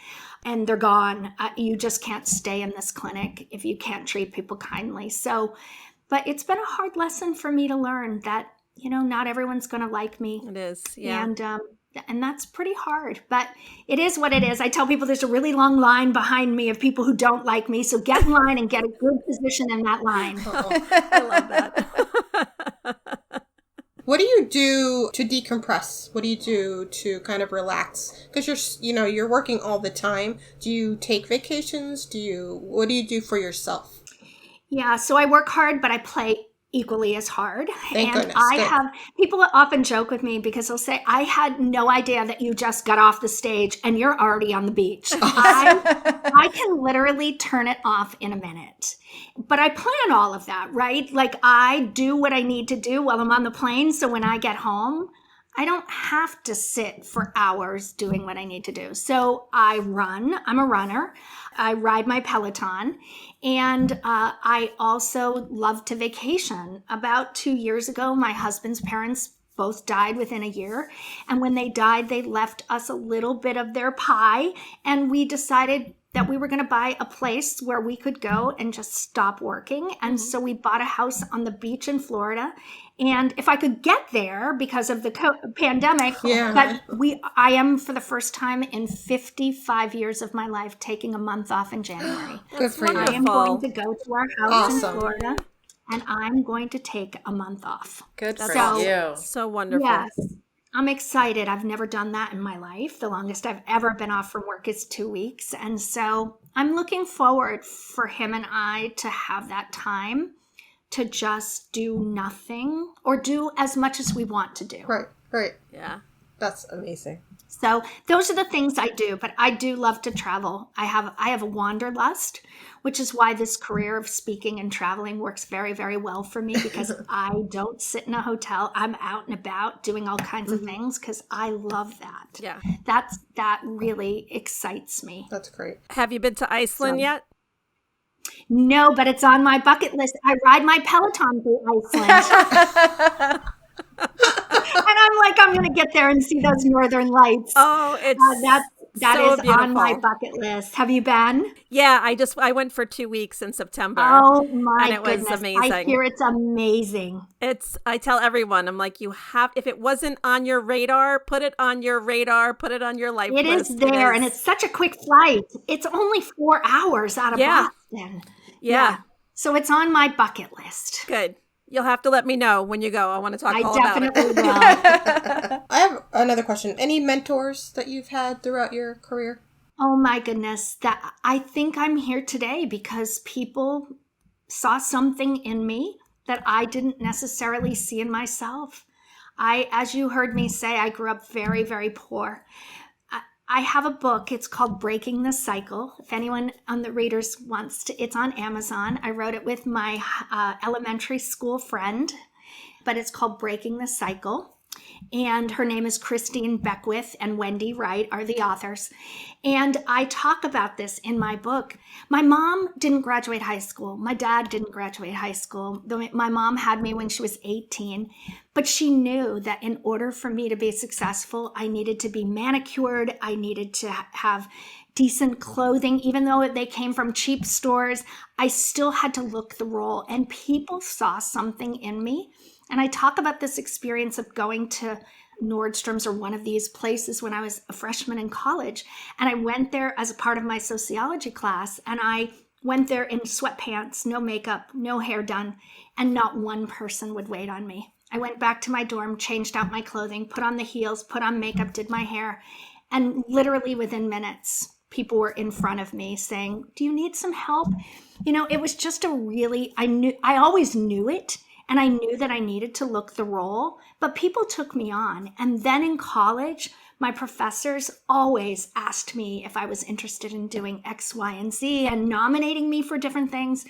And they're gone. You just can't stay in this clinic if you can't treat people kindly. So, but it's been a hard lesson for me to learn that, not everyone's going to like me. It is. Yeah. And that's pretty hard, but it is what it is. I tell people there's a really long line behind me of people who don't like me. So get in line and get a good position in that line. I love that. What do you do to decompress? What do you do to kind of relax? Because you're working all the time. Do you take vacations? What do you do for yourself? Yeah, so I work hard, but I play equally as hard. Thank goodness. Good. People often joke with me because they'll say, I had no idea that you just got off the stage and you're already on the beach. I can literally turn it off in a minute. But I plan all of that, right? Like I do what I need to do while I'm on the plane. So when I get home, I don't have to sit for hours doing what I need to do. So I run. I'm a runner. I ride my Peloton. And I also love to vacation. About 2 years ago, my husband's parents both died within a year. And when they died, they left us a little bit of their pie. And we decided that we were going to buy a place where we could go and just stop working. And so we bought a house on the beach in Florida. And if I could get there because of the pandemic, Yeah. but I am for the first time in 55 years of my life taking a month off in January. Good for you. I am going to go to our house Awesome. in Florida and I'm going to take a month off. Good for So- you. So wonderful. Yes. I'm excited. I've never done that in my life. The longest I've ever been off from work is 2 weeks. And so I'm looking forward for him and I to have that time to just do nothing or do as much as we want to do. Right. Yeah. That's amazing. So those are the things I do, but I do love to travel. I have a wanderlust, which is why this career of speaking and traveling works very, very well for me because I don't sit in a hotel. I'm out and about doing all kinds of things because I love that. Yeah. That really excites me. That's great. Have you been to Iceland yet? No, but it's on my bucket list. I ride my Peloton through Iceland. And I'm like, I'm going to get there and see those northern lights. Oh, it's That so is on my beautiful. bucket list. Have you been? Yeah, I went for 2 weeks in September. Oh my And it was goodness. amazing. I hear it's amazing. I tell everyone, I'm like, if it wasn't on your radar, put it on your radar, put it on your life It list. is there, and it's such a quick flight. It's only 4 hours out of Yeah. Boston. Yeah. So it's on my bucket list. Good. You'll have to let me know when you go. I want to talk all about it. I definitely will. I have another question. Any mentors that you've had throughout your career? Oh my goodness, that I think I'm here today because people saw something in me that I didn't necessarily see in myself. As you heard me say, I grew up very, very poor. I have a book. It's called Breaking the Cycle. If anyone on the readers wants to, it's on Amazon. I wrote it with my elementary school friend, but it's called Breaking the Cycle. And her name is Christine Beckwith, and Wendy Wright are the authors. And I talk about this in my book. My mom didn't graduate high school. My dad didn't graduate high school. My mom had me when she was 18, but she knew that in order for me to be successful, I needed to be manicured. I needed to have decent clothing. Even though they came from cheap stores, I still had to look the role, and people saw something in me. And I talk about this experience of going to Nordstrom's or one of these places when I was a freshman in college. And I went there as a part of my sociology class. And I went there in sweatpants, no makeup, no hair done. And not one person would wait on me. I went back to my dorm, changed out my clothing, put on the heels, put on makeup, did my hair. And literally within minutes, people were in front of me saying, "Do you need some help?" It was just I always knew it. And I knew that I needed to look the role, but people took me on. And then in college, my professors always asked me if I was interested in doing X, Y, and Z and nominating me for different things.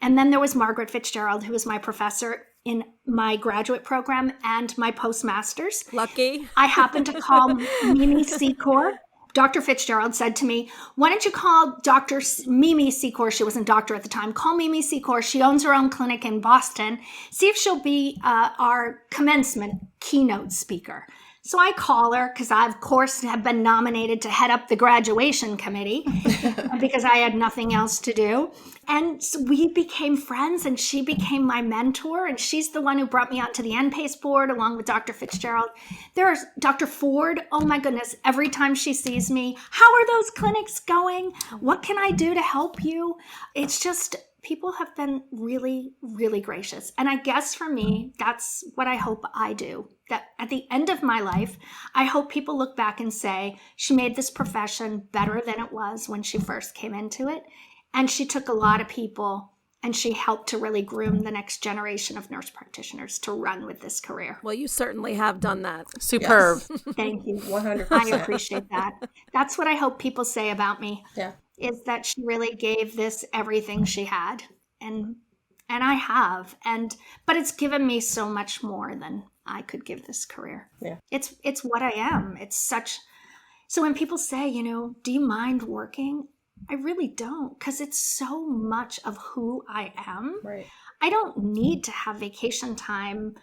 And then there was Margaret Fitzgerald, who was my professor in my graduate program and my postmasters. Lucky. I happened to call Mimi Secor. Dr. Fitzgerald said to me, "Why don't you call Dr. Mimi Secor?" She wasn't doctor at the time. "Call Mimi Secor. She owns her own clinic in Boston. See if she'll be our commencement keynote speaker." So I call her because I, of course, have been nominated to head up the graduation committee because I had nothing else to do. And so we became friends, and she became my mentor. And she's the one who brought me onto the NPACE board along with Dr. Fitzgerald. There's Dr. Ford. Oh my goodness. Every time she sees me, "How are those clinics going? What can I do to help you?" It's just, people have been really, really gracious. And I guess for me, that's what I hope I do. That at the end of my life, I hope people look back and say, she made this profession better than it was when she first came into it. And she took a lot of people and she helped to really groom the next generation of nurse practitioners to run with this career. Well, you certainly have done that. Superb. Yes. Thank you. 100%. I appreciate that. That's what I hope people say about me. Yeah. Is that she really gave this everything she had. And I have. But it's given me so much more than I could give this career. Yeah. It's what I am. So when people say, "Do you mind working?" I really don't, because it's so much of who I am. Right. I don't need to have vacation time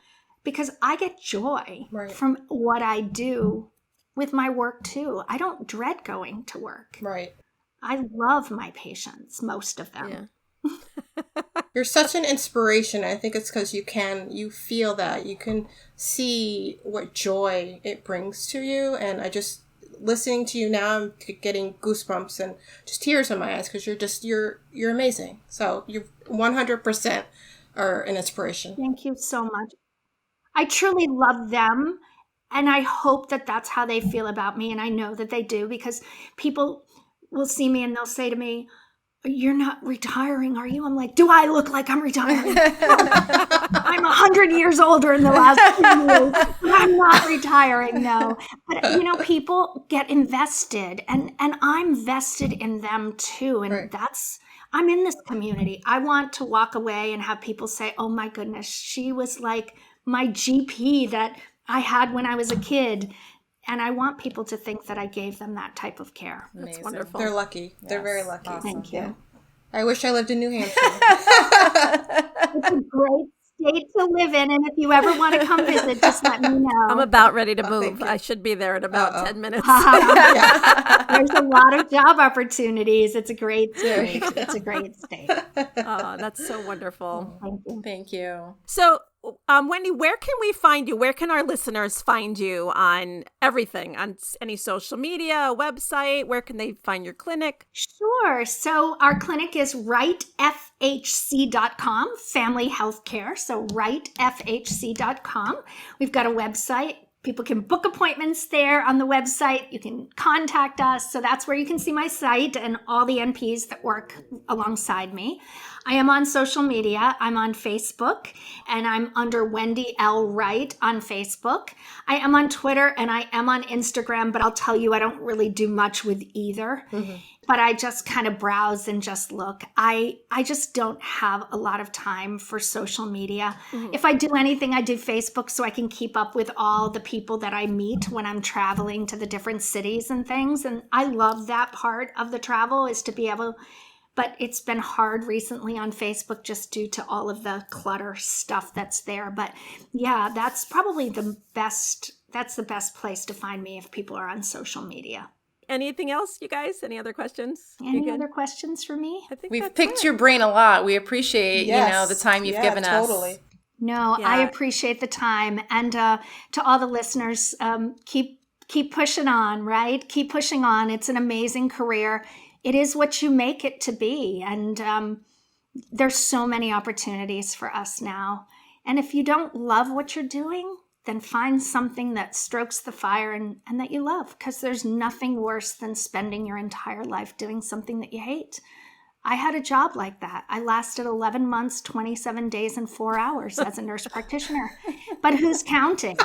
because I get joy from what I do with my work too. I don't dread going to work. Right. I love my patients, most of them. Yeah. You're such an inspiration. I think it's because you feel that. You can see what joy it brings to you. And listening to you now, I'm getting goosebumps and just tears in my eyes because you're amazing. So you 100% are an inspiration. Thank you so much. I truly love them. And I hope that that's how they feel about me. And I know that they do, because people will see me and they'll say to me, "You're not retiring, are you?" I'm like, "Do I look like I'm retiring?" I'm 100 years older in the last 2 years. But I'm not retiring, no. But, people get invested, and I'm vested in them too. And I'm in this community. I want to walk away and have people say, "Oh my goodness, she was like my GP that I had when I was a kid." And I want people to think that I gave them that type of care. That's Amazing. wonderful. They're lucky. They're very lucky. Awesome. Thank you. Yeah. I wish I lived in New Hampshire. It's a great state to live in, and if you ever want to come visit, just let me know. I'm about ready to move. thank you. I should be there in about 10 minutes. There's a lot of job opportunities. It's a great state. It's a great state. Oh, that's so wonderful. Thank you. Thank you. So Wendy, where can we find you? Where can our listeners find you on everything? On any social media, website? Where can they find your clinic? Sure. So our clinic is rightfhc.com, family healthcare. So rightfhc.com. We've got a website. People can book appointments there on the website. You can contact us. So that's where you can see my site and all the NPs that work alongside me. I am on social media. I'm on Facebook and I'm under Wendy L. Wright on Facebook. I am on Twitter and I am on Instagram, but I'll tell you, I don't really do much with either. Mm-hmm. But I just kind of browse and just look. I just don't have a lot of time for social media. Mm-hmm. If I do anything, I do Facebook so I can keep up with all the people that I meet when I'm traveling to the different cities and things. And I love that part of the travel is to be able, but it's been hard recently on Facebook just due to all of the clutter stuff that's there. But yeah, that's probably the best place to find me if people are on social media. Anything else, you guys? Any other questions? Any other questions for me? I think we've picked your brain a lot. We appreciate, the time you've given us. Totally. No, I appreciate the time. And to all the listeners, keep pushing on, right? Keep pushing on. It's an amazing career. It is what you make it to be. And there's so many opportunities for us now. And if you don't love what you're doing, then find something that strokes the fire and that you love, because there's nothing worse than spending your entire life doing something that you hate. I had a job like that. I lasted 11 months, 27 days, and 4 hours as a nurse practitioner. But who's counting?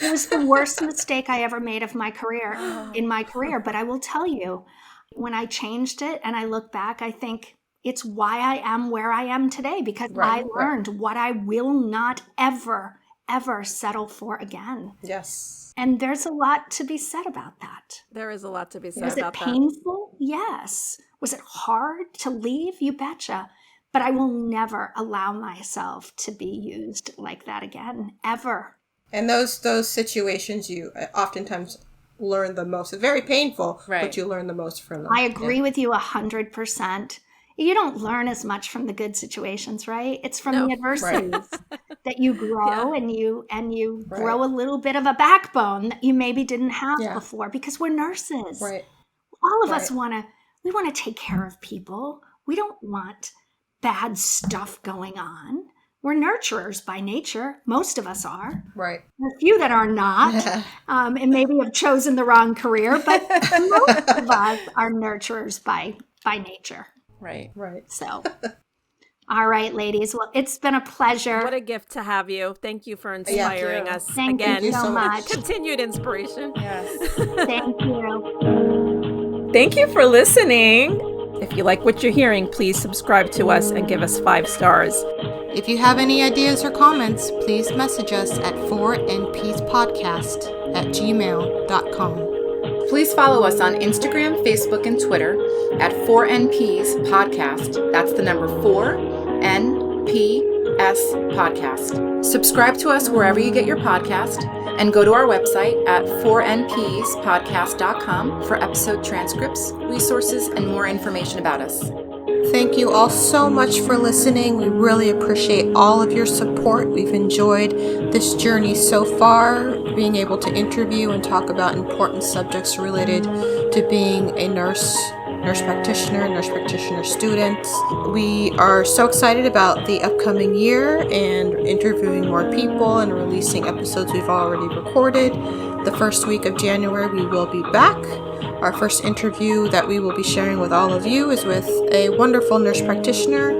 It was the worst mistake I ever made in my career. But I will tell you, when I changed it and I look back, I think it's why I am where I am today, because I learned what I will not ever settle for again. Yes. And there's a lot to be said about that. There is a lot to be said about that. Was it painful? Yes. Was it hard to leave? You betcha. But I will never allow myself to be used like that again, ever. And those situations, you oftentimes learn the most. It's very painful, but you learn the most from them. I agree with you 100%. You don't learn as much from the good situations, right? It's from the adversities that you grow and you grow a little bit of a backbone that you maybe didn't have before, because we're nurses. Right. All of us want to take care of people. We don't want bad stuff going on. We're nurturers by nature. Most of us are. Right. A few that are not, and maybe have chosen the wrong career, but most of us are nurturers by nature. Right. So, all right, ladies. Well, it's been a pleasure. What a gift to have you. Thank you for inspiring us. Thank you so much. Continued inspiration. Yes. Thank you. Thank you for listening. If you like what you're hearing, please subscribe to us and give us 5 stars. If you have any ideas or comments, please message us at 4npspodcast@gmail.com. Please follow us on Instagram, Facebook, and Twitter at 4NPs Podcast. That's the number 4NPS Podcast. Subscribe to us wherever you get your podcast, and go to our website at 4npspodcast.com for episode transcripts, resources, and more information about us. Thank you all so much for listening. We really appreciate all of your support. We've enjoyed this journey so far, being able to interview and talk about important subjects related to being a nurse practitioner student. We are so excited about the upcoming year and interviewing more people and releasing episodes we've already recorded. The first week of January, we will be back. Our first interview that we will be sharing with all of you is with a wonderful nurse practitioner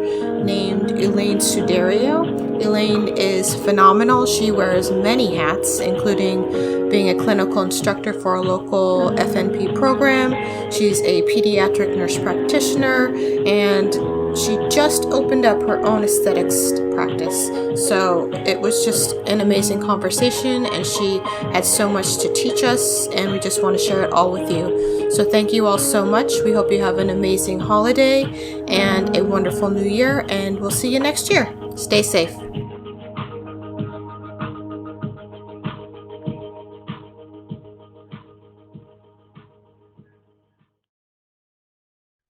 named Elaine Sudario. Elaine is phenomenal. She wears many hats, including being a clinical instructor for a local FNP program. She's a pediatric nurse practitioner, and she just opened up her own aesthetics practice. So it was just an amazing conversation, and she had so much to teach us, and we just want to share it all with you. So thank you all so much. We hope you have an amazing holiday and a wonderful new year, and we'll see you next year. Stay safe.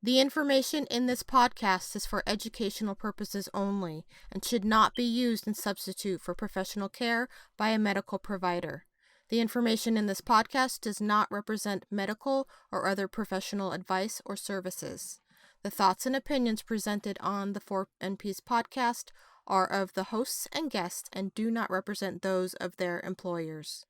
The information in this podcast is for educational purposes only and should not be used in substitute for professional care by a medical provider. The information in this podcast does not represent medical or other professional advice or services. The thoughts and opinions presented on the 4NP's podcast are of the hosts and guests and do not represent those of their employers.